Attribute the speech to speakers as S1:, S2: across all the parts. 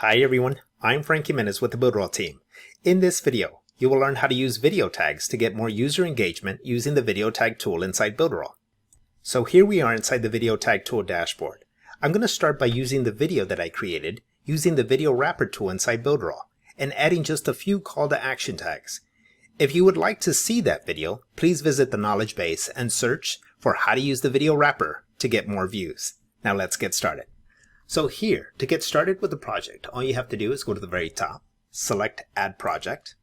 S1: Hi everyone, I'm Frank Jimenez with the Builderall team. In this video, you will learn how to use video tags to get more user engagement using the video tag tool inside Builderall. So here we are inside the video tag tool dashboard. I'm going to start by using the video that I created using the video wrapper tool inside Builderall and adding just a few call to action tags. If you would like to see that video, please visit the knowledge base and search for how to use the video wrapper to get more views. Now let's get started. So here, to get started with the project, all you have to do is go to the very top, select Add Project,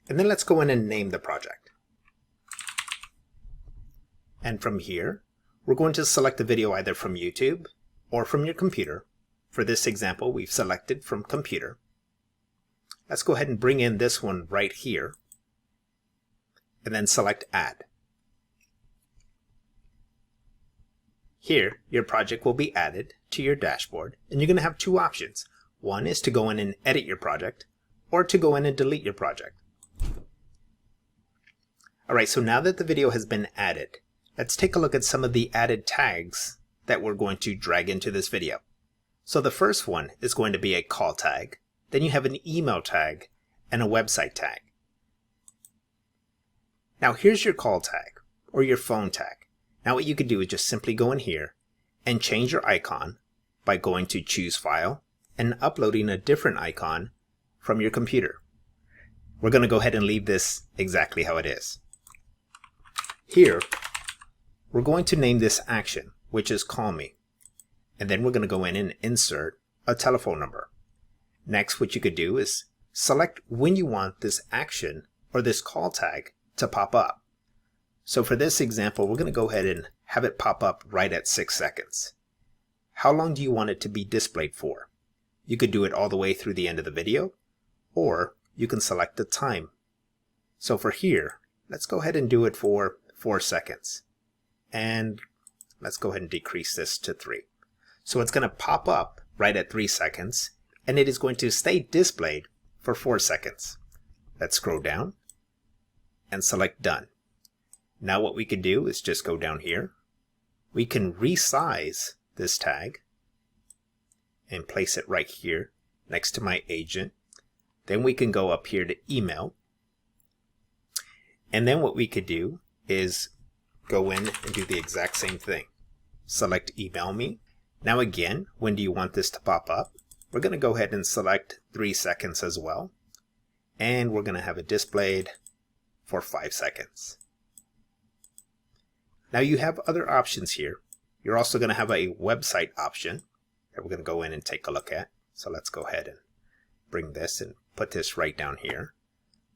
S1: and then let's go in and name the project. And from here, we're going to select the video either from YouTube or from your computer. For this example, we've selected from computer. Let's go ahead and bring in this one right here, and then select Add. Here, your project will be added to your dashboard, and you're going to have two options. One is to go in and edit your project, or to go in and delete your project. Alright, so now that the video has been added, let's take a look at some of the added tags that we're going to drag into this video. So the first one is going to be a call tag, then you have an email tag, and a website tag. Now here's your call tag, or your phone tag. Now what you could do is just simply go in here and change your icon by going to Choose File and uploading a different icon from your computer. We're going to go ahead and leave this exactly how it is. Here, we're going to name this action, which is Call Me. And then we're going to go in and insert a telephone number. Next, what you could do is select when you want this action or this call tag to pop up. So for this example, we're going to go ahead and have it pop up right at 6 seconds. How long do you want it to be displayed for? You could do it all the way through the end of the video, or you can select the time. So for here, let's go ahead and do it for 4 seconds. And let's go ahead and decrease this to 3. So it's going to pop up right at 3 seconds, and it is going to stay displayed for 4 seconds. Let's scroll down and select Done. Now what we can do is just go down here. We can resize this tag and place it right here next to my agent. Then we can go up here to email. And then what we could do is go in and do the exact same thing. Select Email Me. Now again, when do you want this to pop up? We're going to go ahead and select 3 seconds as well. And we're going to have it displayed for 5 seconds. Now you have other options here. You're also going to have a website option that we're going to go in and take a look at. So let's go ahead and bring this and put this right down here.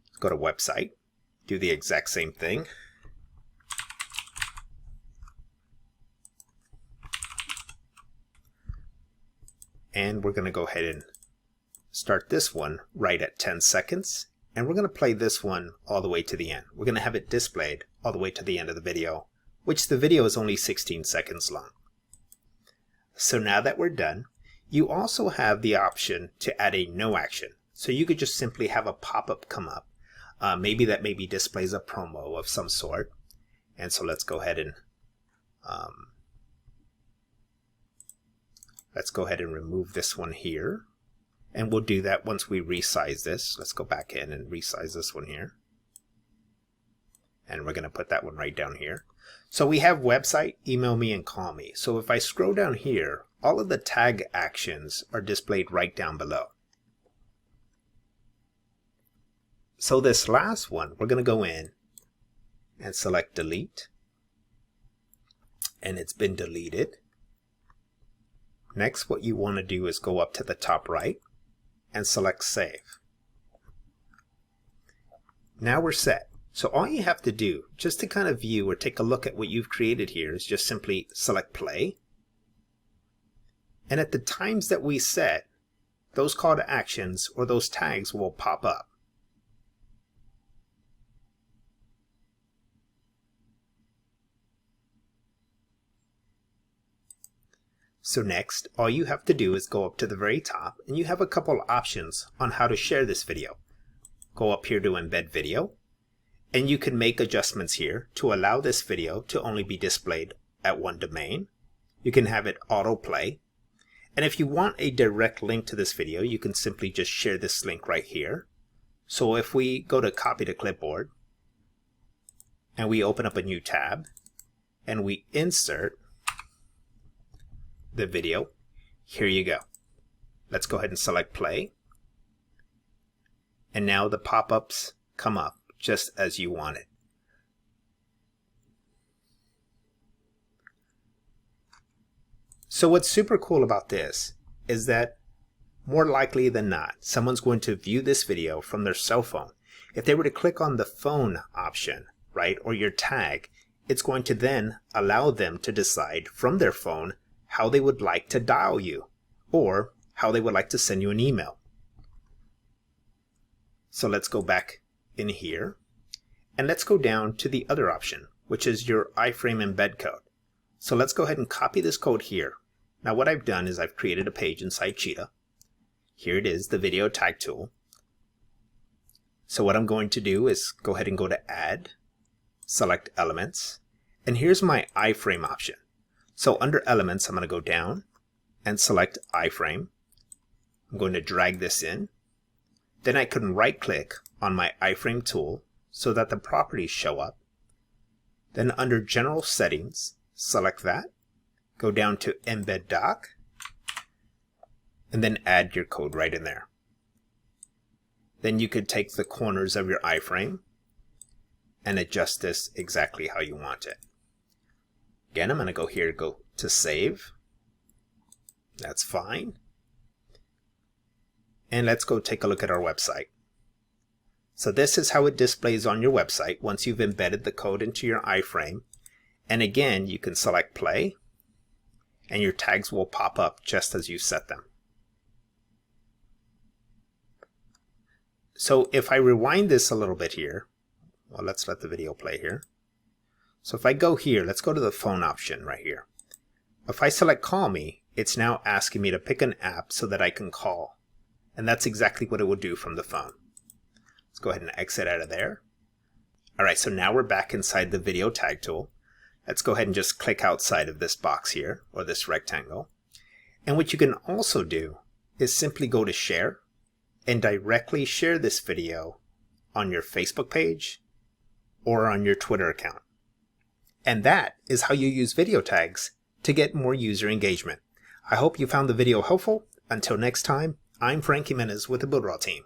S1: Let's go to website, do the exact same thing. And we're going to go ahead and start this one right at 10 seconds. And we're going to play this one all the way to the end. We're going to have it displayed all the way to the end of the video, which the video is only 16 seconds long. So now that we're done, you also have the option to add a no action. So you could just simply have a pop-up come up. Maybe displays a promo of some sort. And so let's go ahead and remove this one here. And we'll do that once we resize this. Let's go back in and resize this one here. And we're going to put that one right down here. So we have website, email me, and call me. So if I scroll down here, all of the tag actions are displayed right down below. So this last one, we're going to go in and select delete. And it's been deleted. Next, what you want to do is go up to the top right and select save. Now we're set. So all you have to do, just to kind of view or take a look at what you've created here, is just simply select play. And at the times that we set, those call to actions or those tags will pop up. So next, all you have to do is go up to the very top, and you have a couple options on how to share this video. Go up here to embed video. And you can make adjustments here to allow this video to only be displayed at one domain. You can have it autoplay. And if you want a direct link to this video, you can simply just share this link right here. So if we go to copy to clipboard and we open up a new tab and we insert the video, here you go. Let's go ahead and select play. And now the pop-ups come up just as you want it. So what's super cool about this is that more likely than not, someone's going to view this video from their cell phone. If they were to click on the phone option, right, or your tag, it's going to then allow them to decide from their phone how they would like to dial you or how they would like to send you an email. So let's go back in here and let's go down to the other option, which is your iframe embed code. So let's go ahead and copy this code here. Now what I've done is I've created a page inside Cheetah. Here it is, the video tag tool. So what I'm going to do is go ahead and go to add, select elements, and here's my iframe option. So under elements, I'm going to go down and select iframe. I'm going to drag this in. Then I can right click on my iframe tool so that the properties show up. Then under general settings, select that. Go down to embed doc and then add your code right in there. Then you could take the corners of your iframe and adjust this exactly how you want it. Again, I'm going to go here, go to save. That's fine. And let's go take a look at our website. So this is how it displays on your website once you've embedded the code into your iframe. And again, you can select play and your tags will pop up just as you set them. So if I rewind this a little bit here, well, let's let the video play here. So if I go here, let's go to the phone option right here. If I select call me, it's now asking me to pick an app so that I can call. And that's exactly what it will do from the phone. Let's go ahead and exit out of there. All right, so now we're back inside the video tag tool. Let's go ahead and just click outside of this box here, or this rectangle. And what you can also do is simply go to share and directly share this video on your Facebook page or on your Twitter account. And that is how you use video tags to get more user engagement. I hope you found the video helpful. Until next time, I'm Frank Jimenez with the Builderall team.